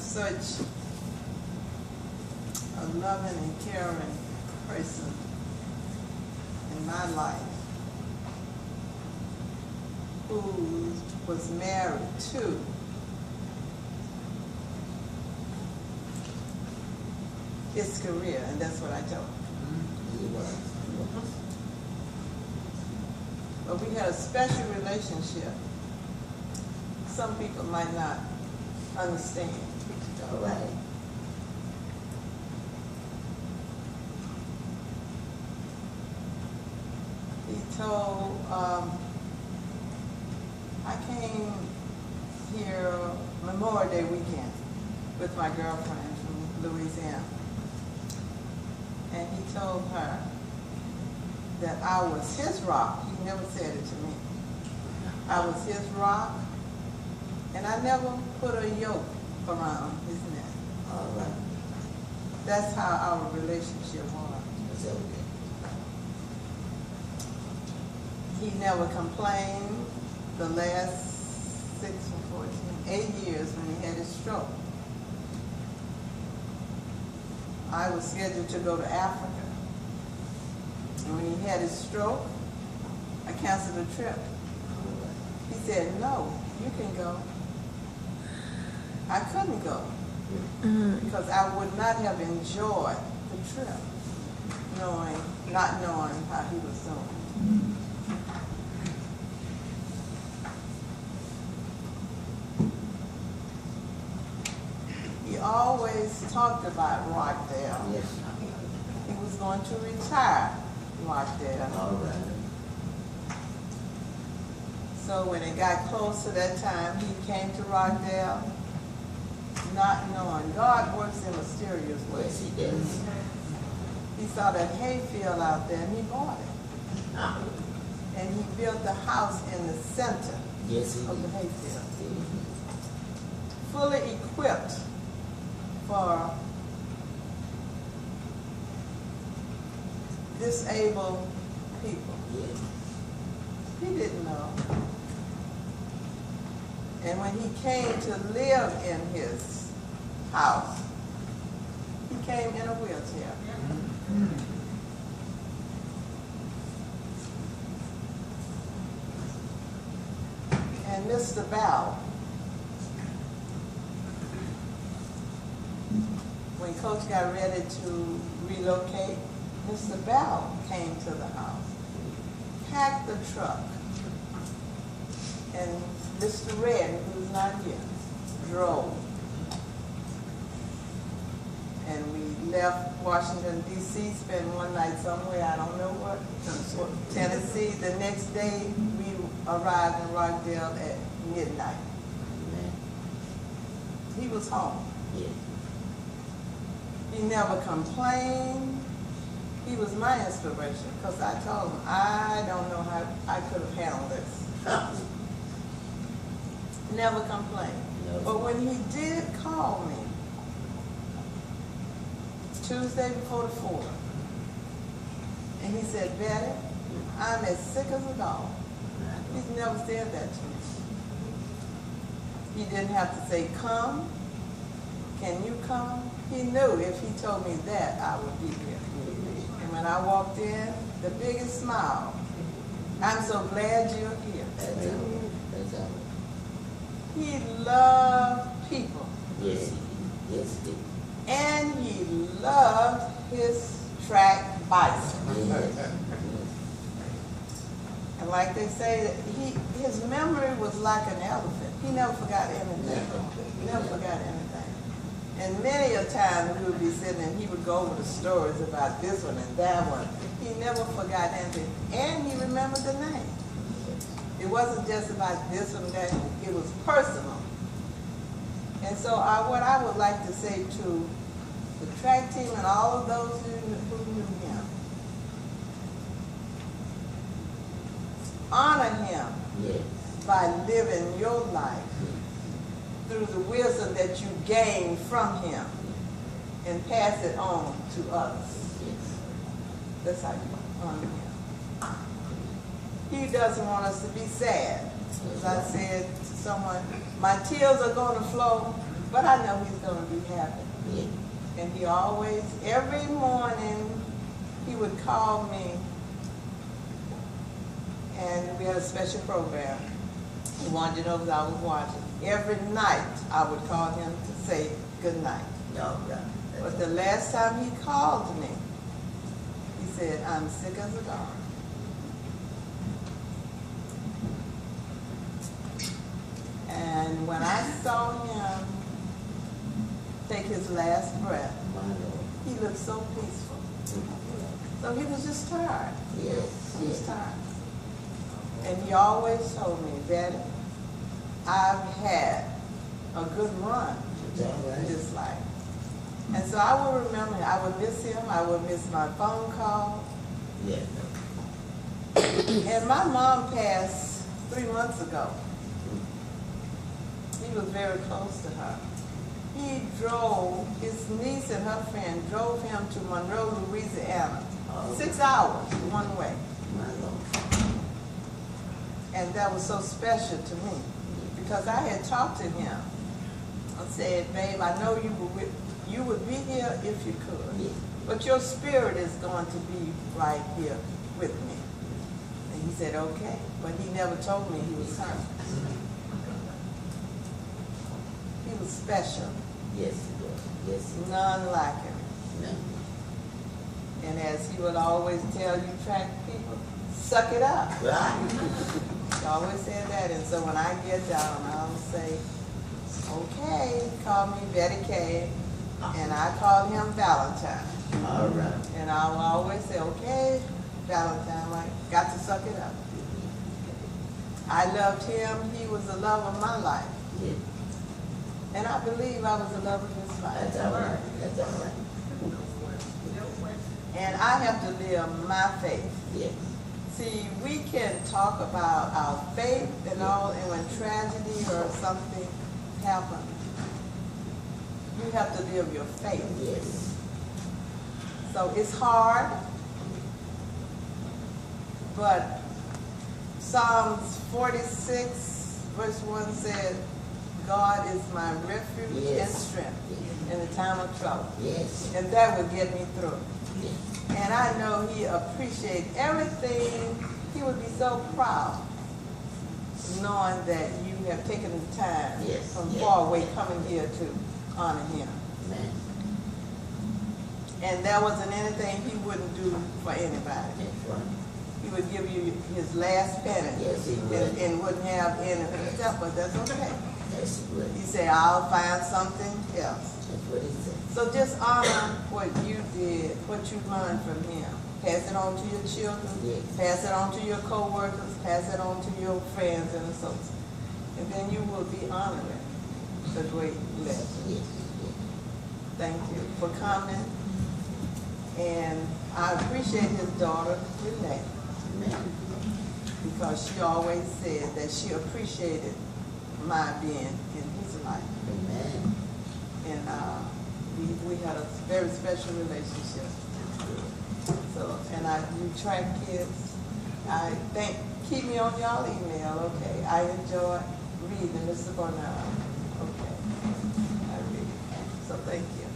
such a loving and caring person in my life who was married to his career, and that's what I told him. But we had a special relationship. Some people might not understand. All right. He told, I came here Memorial Day weekend with my girlfriend from Louisiana. And he told her that I was his rock. He never said it to me. I was his rock, and I never put a yoke around his neck. All right. That's how our relationship was. That's okay. He never complained the last 6 or 8 years when he had his stroke. I was scheduled to go to Africa. And when he had his stroke, I canceled the trip. He said, no, you can go. I couldn't go because I would not have enjoyed the trip, not knowing how he was doing. He always talked about Rockdale. Yes. He was going to retire Rockdale. All right. So when it got close to that time, he came to Rockdale, not knowing. God works in mysterious ways. Yes, he does. He saw that hayfield out there, and he bought it. And he built the house in the center Yes, he of the did. hayfield, fully equipped for disabled people. Yes. He didn't know. And when he came to live in his house, he came in a wheelchair. And Mr. Bell, when Coach got ready to relocate, Mr. Bell came to the house, packed the truck, and Mr. Red, who's not here, drove. And we left Washington, D.C., spent one night somewhere, I don't know what, Tennessee. The next day, we arrived in Rockdale at midnight. Amen. He was home. Yes. He never complained. He was my inspiration, because I told him, I don't know how I could have handled this. Never complained. No. But when he did call me, Tuesday before the 4th, and he said, Betty, I'm as sick as a dog. He's never said that to me. He didn't have to say, come, can you come? He knew if he told me that, I would be there. And when I walked in, the biggest smile. I'm so glad you're here. That's all. That's all. He loved people. Yes, he did. Yes, he did. And he loved his track bicycle. Yes. And like they say, his memory was like an elephant. He never forgot anything. Never forgot anything. And many a time we would be sitting and he would go over the stories about this one and that one. He never forgot anything. And he remembered the name. It wasn't just about this one, that, it was personal. And so what I would like to say to the track team and all of those who knew him, honor him Yes. by living your life through the wisdom that you gain from him and pass it on to others. Yes. That's how you honor him. He doesn't want us to be sad. As I said to someone, my tears are going to flow, But I know he's gonna be happy. Yeah. And he always, every morning, he would call me, and we had a special program. He wanted to know that I was watching. Every night, I would call him to say good night. No, no. But the last time he called me, he said, I'm sick as a dog. And when I saw him take his last breath, My Lord. he looked so peaceful. So he was just tired. Yes, He was yes. tired. And he always told me, Betty, I've had a good run It's all in right. this life. And so I will remember, I would miss him, I would miss my phone call. Yeah. And my mom passed 3 months ago. He was very close to her. He drove, his niece and her friend drove him to Monroe, Louisiana. Oh. 6 hours one way. My Lord. And that was so special to me because I had talked to him. I said, babe, I know you would be here if you could, Yeah. but your spirit is going to be right here with me. And he said, okay, but he never told me he was coming. He was special, Yes, he was. Yes, he was. none like him. No. And as he would always tell you track people, suck it up. Right. He always said that, and so when I get down, I'll say, okay, call me Betty Kay, and I call him Valentine. All right. And I'll always say, okay, Valentine, I got to suck it up. I loved him, he was the love of my life, Yeah. and I believe I was the love of his That's life. all right. That's all right. And I have to live my faith. Yes. See, we can talk about our faith and all, and when tragedy or something happens, you have to live your faith. Yes. So it's hard, but Psalms 46 verse 1 said, God is my refuge and Yes. strength in the time of trouble. Yes. And that would get me through. Yes. And I know he appreciates everything. He would be so proud knowing that you have taken the time Yes, from yes. far away coming here to honor him. Man. And there wasn't anything he wouldn't do for anybody. That's right. He would give you his last penny Yes, he would. and wouldn't have any himself, but that's okay. Yes, he would. He said, I'll find something else. That's what he said. So just honor what you did, what you learned from him. Pass it on to your children. Yes. Pass it on to your co-workers. Pass it on to your friends and associates. And then you will be honoring the great legend. Yes. Yes. Thank you for coming. And I appreciate his daughter, Renee, Man. because she always said that she appreciated my being in his life. Amen. And we had a very special relationship. So, and you track kids. Keep me on y'all email, okay? I enjoy reading Mr. Barnard. Okay. I read. So thank you.